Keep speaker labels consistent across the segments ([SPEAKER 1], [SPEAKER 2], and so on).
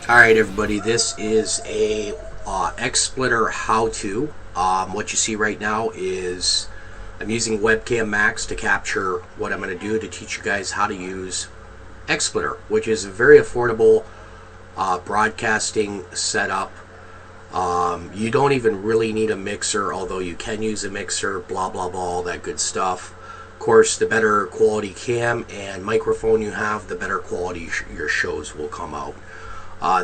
[SPEAKER 1] Alright everybody, this is a XSplitter how-to. What you see right now is I'm using Webcam Max to capture what I'm going to do to teach you guys how to use XSplitter, which is a very affordable broadcasting setup. You don't even really need a mixer, although you can use a mixer, blah blah blah, all that good stuff. Of course, the better quality cam and microphone you have, the better quality your shows will come out.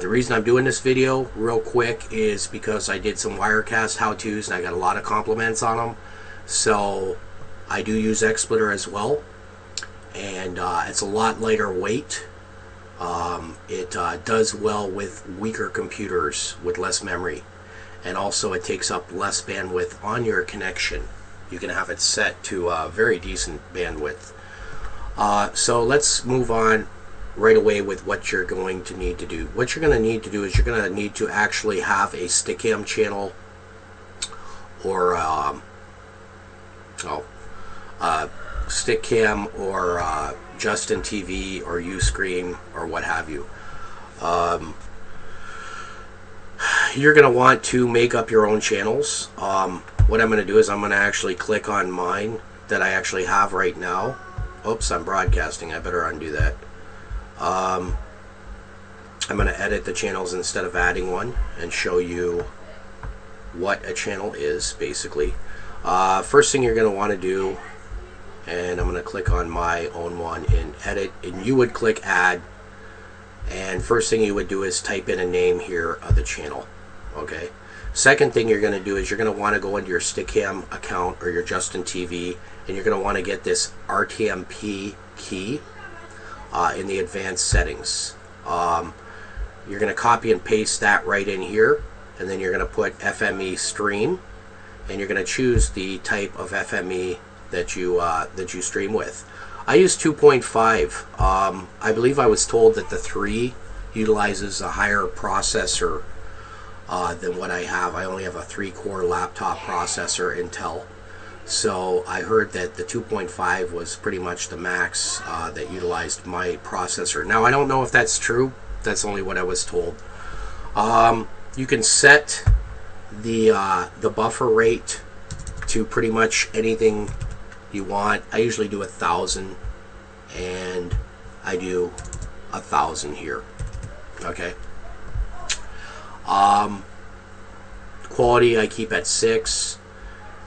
[SPEAKER 1] The reason I'm doing this video real quick is because I did some Wirecast how-tos and I got a lot of compliments on them. So I do use XSplitter as well, and it's a lot lighter weight. It does well with weaker computers with less memory, and also it takes up less bandwidth on your connection. You can have it set to a very decent bandwidth. So let's move on right away with what you're going to need to do. What you're going to need to do is you're going to need to actually have a Stickam channel or Stickam or Justin TV or Uscreen or what have you. You're going to want to make up your own channels. What I'm going to do is I'm going to actually click on mine that I actually have right now. Oops, I'm broadcasting. I better undo that. I'm going to edit the channels instead of adding one and show you what a channel is basically. First thing you're going to want to do, and I'm going to click on my own one in edit, and you would click add, and first thing you would do is type in a name here of the channel. Okay. Second thing you're going to do is you're going to want to go into your Stickam account or your Justin TV, and you're going to want to get this RTMP key in the advanced settings. You're going to copy and paste that right in here, and then you're going to put FME stream, and you're going to choose the type of FME that you stream with. I use 2.5. I believe I was told that the 3 utilizes a higher processor than what I have. I only have a 3-core laptop processor, Intel. So I heard that the 2.5 was pretty much the max that utilized my processor. Now I don't know if that's true. That's only what I was told. You can set the buffer rate to pretty much anything you want. I usually do 1,000, and I do 1,000 here. Okay. Quality I keep at 6.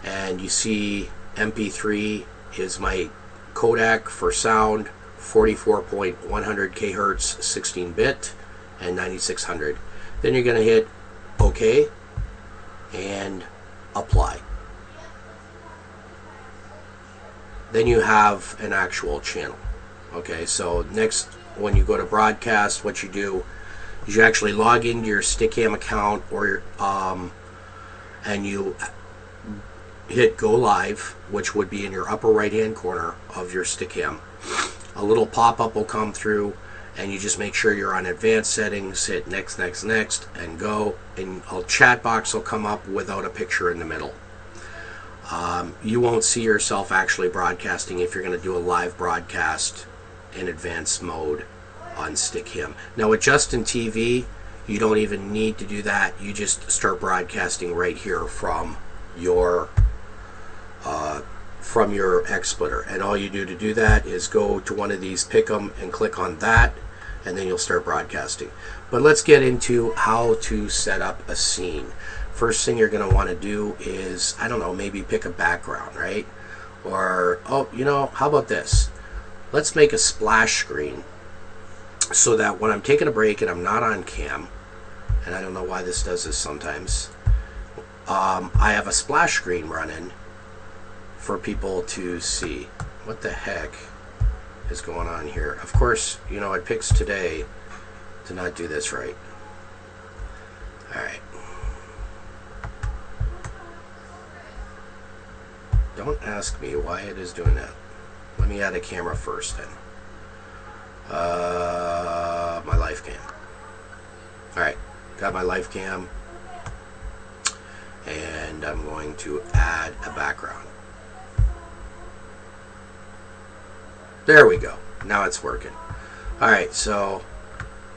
[SPEAKER 1] And you see MP3 is my codec for sound, 44.100 kHz 16-bit and 9600. Then you're going to hit OK and apply. Then you have an actual channel. Okay, so next, when you go to broadcast, what you do is you actually log into your Stickam account, or and you hit go live, which would be in your upper right hand corner of your Stickam. A little pop-up will come through, and you just make sure you're on advanced settings, hit next, next, next, and go, and a chat box will come up without a picture in the middle. You won't see yourself actually broadcasting if you're going to do a live broadcast in advanced mode on Stickam. Now with Justin TV, you don't even need to do that. You just start broadcasting right here from your XSplitter, and all you do to do that is go to one of these, pick them, and click on that, and then you'll start broadcasting. But let's get into how to set up a scene. First thing you're going to want to do is, I don't know, maybe pick a background, right? Or, oh, you know, how about this? Let's make a splash screen so that when I'm taking a break and I'm not on cam, and I don't know why this does this sometimes, I have a splash screen running for people to see. What the heck is going on here? Of course, you know, it picks today to not do this right. Alright. Don't ask me why it is doing that. Let me add a camera first then. My live cam. Alright, got my live cam, and I'm going to add a background. There we go. Now it's working. Alright, so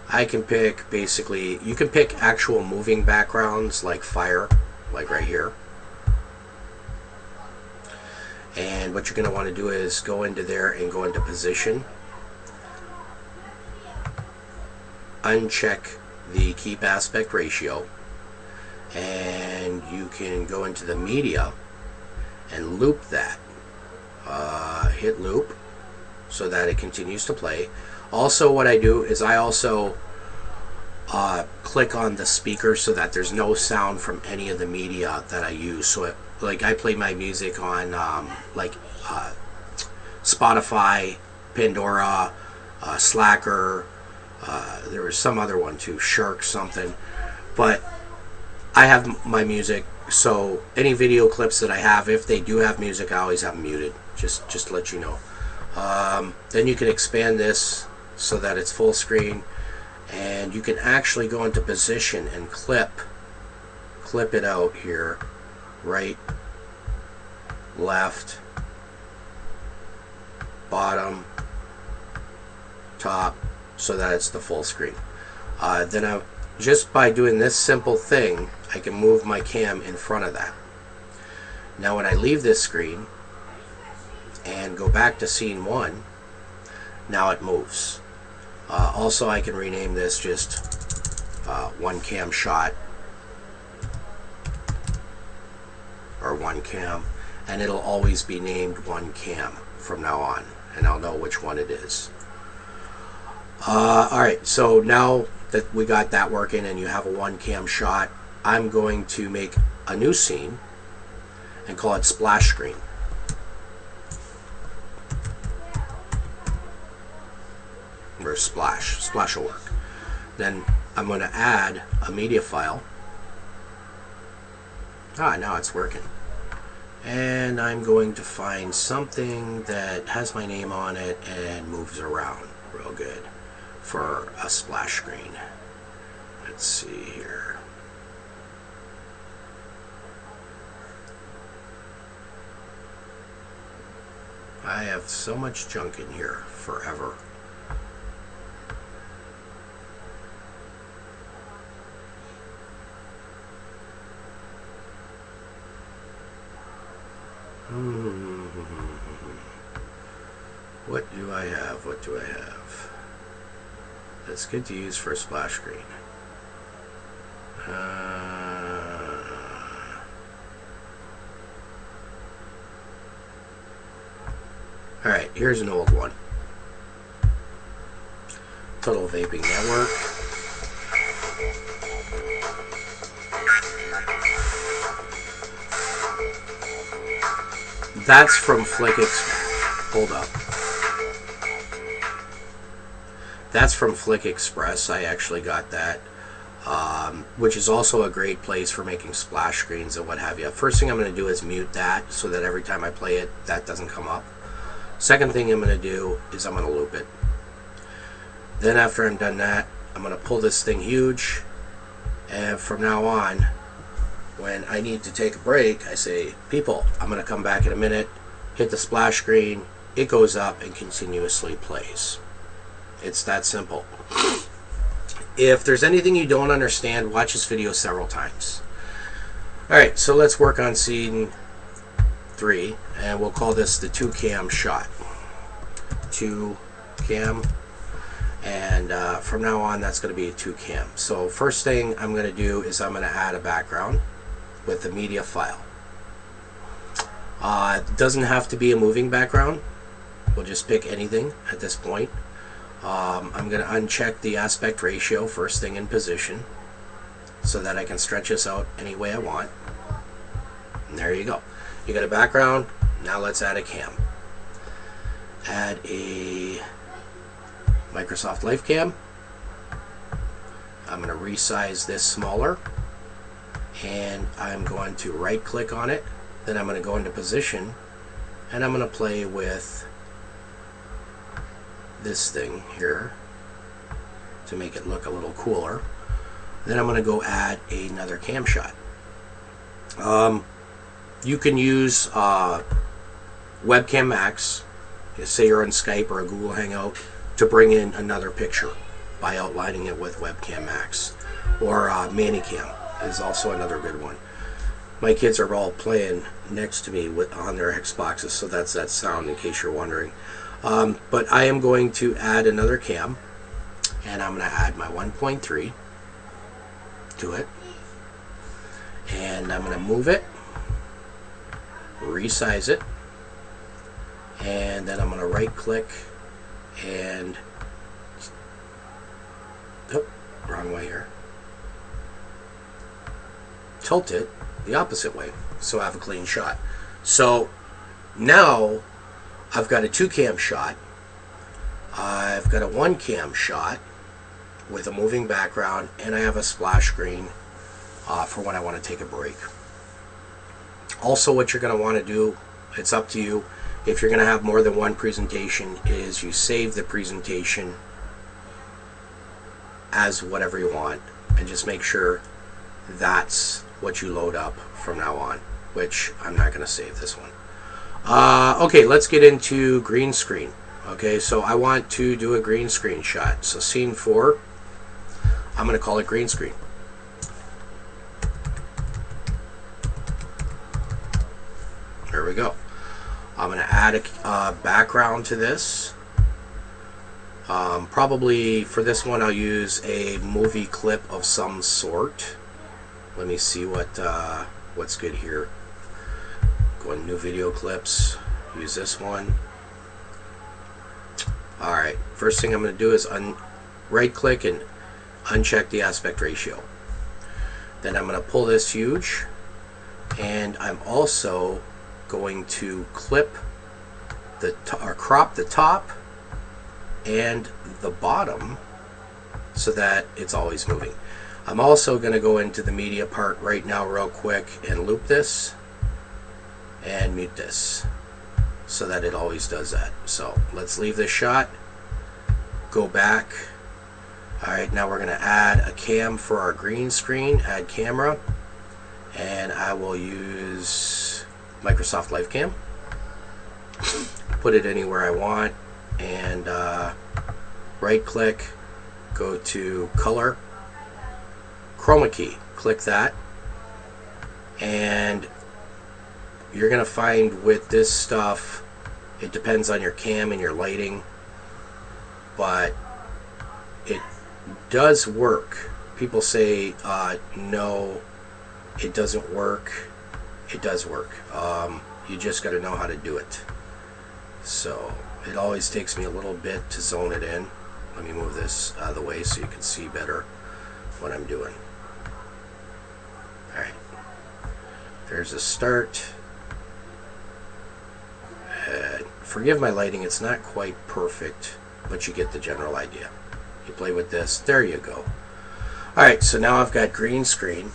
[SPEAKER 1] I can pick, basically, you can pick actual moving backgrounds like fire, like right here. And what you're going to want to do is go into there and go into position. Uncheck the keep aspect ratio. And you can go into the media and loop that. Hit loop so that it continues to play. Also, what I do is I also click on the speaker so that there's no sound from any of the media that I use. So like I play my music on Spotify, Pandora, Slacker, there was some other one too, Shark something, but I have my music, so any video clips that I have, if they do have music, I always have them muted, just to let you know. Then you can expand this so that it's full screen, and you can actually go into position and clip it out here, right, left, bottom, top, so that it's the full screen. Then just by doing this simple thing, I can move my cam in front of that. Now when I leave this screen and go back to scene 1, now it moves. Also, I can rename this just one cam shot or one cam, and it'll always be named one cam from now on, and I'll know which one it is. Alright, so now that we got that working and you have a one cam shot, I'm going to make a new scene and call it splash screen. Or splash will work. Then I'm going to add a media file. Now it's working. And I'm going to find something that has my name on it and moves around real good for a splash screen. Let's see here. I have so much junk in here forever. What do I have? What do I have? That's good to use for a splash screen. Alright, here's an old one. Total Vaping Network. That's from Hold up. That's from Flick Express. I actually got that, which is also a great place for making splash screens and what have you. First thing I'm going to do is mute that so that every time I play it, that doesn't come up. Second thing I'm going to do is I'm going to loop it. Then after I'm done that, I'm going to pull this thing huge, and from now on, when I need to take a break, I say, people, I'm going to come back in a minute, hit the splash screen, it goes up and continuously plays. It's that simple. If there's anything you don't understand, watch this video several times. Alright, so let's work on scene 3, and we'll call this the 2 cam shot. 2 cam, and from now on that's going to be a 2 cam. So first thing I'm going to do is I'm going to add a background with the media file. It doesn't have to be a moving background. We'll just pick anything at this point. I'm going to uncheck the aspect ratio first thing in position so that I can stretch this out any way I want. And there you go. You got a background. Now let's add a cam. Add a Microsoft Life Cam. I'm going to resize this smaller, and I'm going to right click on it. Then I'm going to go into position, and I'm going to play with this thing here to make it look a little cooler. Then I'm going to go add another cam shot. You can use Webcam Max, say you're on Skype or a Google Hangout, to bring in another picture. by outlining it with Webcam Max. Or Manicam is also another good one. My kids are all playing next to me on their Xboxes, so that's that sound in case you're wondering. But I am going to add another cam, and I'm going to add my 1.3 to it, and I'm going to move it, resize it, and then I'm going to right click and wrong way here, tilt it the opposite way so I have a clean shot. So now I've got a 2-cam shot, I've got a 1-cam shot with a moving background, and I have a splash screen for when I want to take a break. Also, what you're going to want to do, it's up to you, if you're going to have more than one presentation, is you save the presentation as whatever you want, and just make sure that's what you load up from now on, which I'm not going to save this one. Okay, let's get into green screen. Okay, so I want to do a green screen shot. So scene 4, I'm going to call it green screen. There we go. I'm going to add a background to this. Probably for this one I'll use a movie clip of some sort. Let me see what's good here. Go in new video clips, use this one. Alright, first thing I'm going to do is right click and uncheck the aspect ratio. Then I'm going to pull this huge, and I'm also going to clip or crop the top and the bottom so that it's always moving. I'm also going to go into the media part right now real quick and loop this and mute this so that it always does that. So let's leave this shot, go back. Alright, now we're going to add a cam for our green screen, add camera, and I will use Microsoft Live Cam. Put it anywhere I want, and right click, go to color, chroma key, click that, and you're going to find with this stuff, it depends on your cam and your lighting, but it does work. People say no, it doesn't work. It does work. You just got to know how to do it. So it always takes me a little bit to zone it in. Let me move this out of the way so you can see better what I'm doing. Alright, there's a start. Forgive my lighting, it's not quite perfect, but you get the general idea. You play with this, there you go. Alright, so now I've got green screen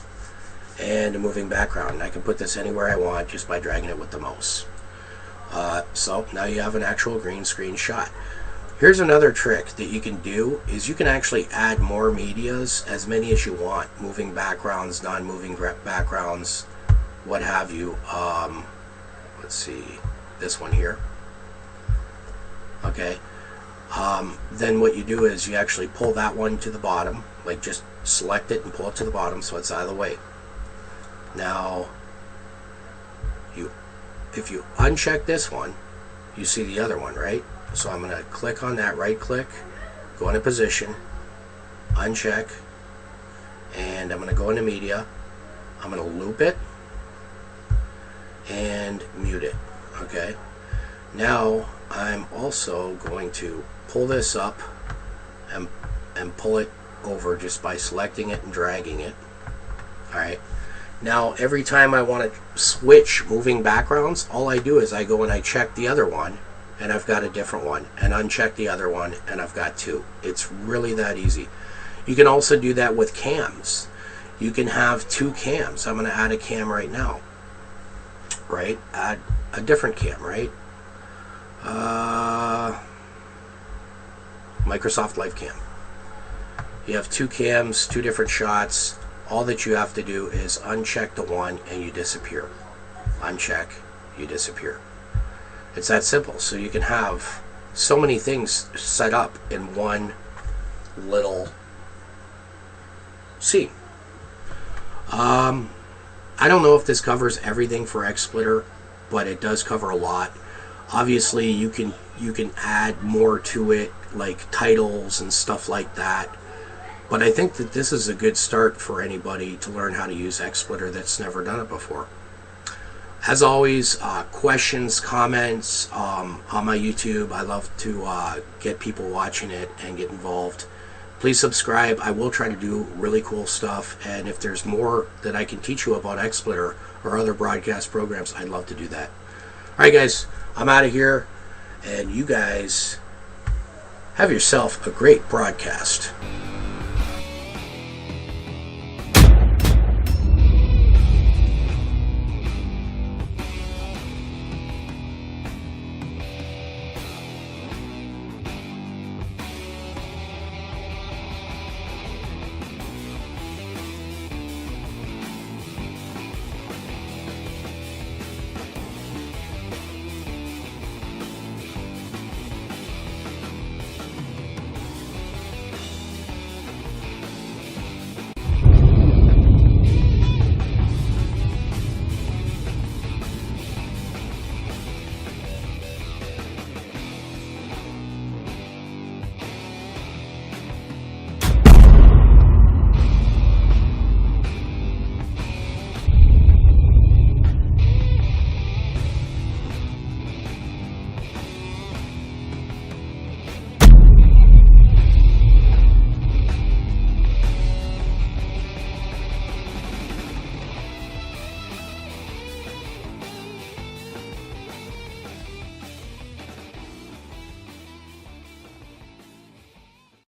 [SPEAKER 1] and a moving background, and I can put this anywhere I want just by dragging it with the mouse. So now you have an actual green screen shot. Here's another trick that you can do, is you can actually add more medias, as many as you want, moving backgrounds, non-moving backgrounds, what have you. Let's see, this one here. Okay, then what you do is you actually pull that one to the bottom, like just select it and pull it to the bottom so it's out of the way. Now if you uncheck this one, you see the other one, right? So I'm going to click on that, right click, go into position, uncheck, and I'm going to go into media. I'm going to loop it and mute it. Okay, now I'm also going to pull this up and pull it over just by selecting it and dragging it. Alright, now every time I want to switch moving backgrounds, all I do is I go and I check the other one and I've got a different one, and uncheck the other one and I've got two. It's really that easy. You can also do that with cams. You can have two cams. I'm going to add a cam right now. Right? Add a different cam, right? Microsoft Live Cam. You have two cams, two different shots. All that you have to do is uncheck the one and you disappear. Uncheck, you disappear. It's that simple. So you can have so many things set up in one little scene. I don't know if this covers everything for XSplitter, but it does cover a lot. Obviously, you can add more to it, like titles and stuff like that. But I think that this is a good start for anybody to learn how to use XSplitter that's never done it before. As always, questions, comments on my YouTube. I love to get people watching it and get involved. Please subscribe. I will try to do really cool stuff, and if there's more that I can teach you about XSplitter or other broadcast programs, I'd love to do that. Alright guys, I'm out of here, and you guys have yourself a great broadcast.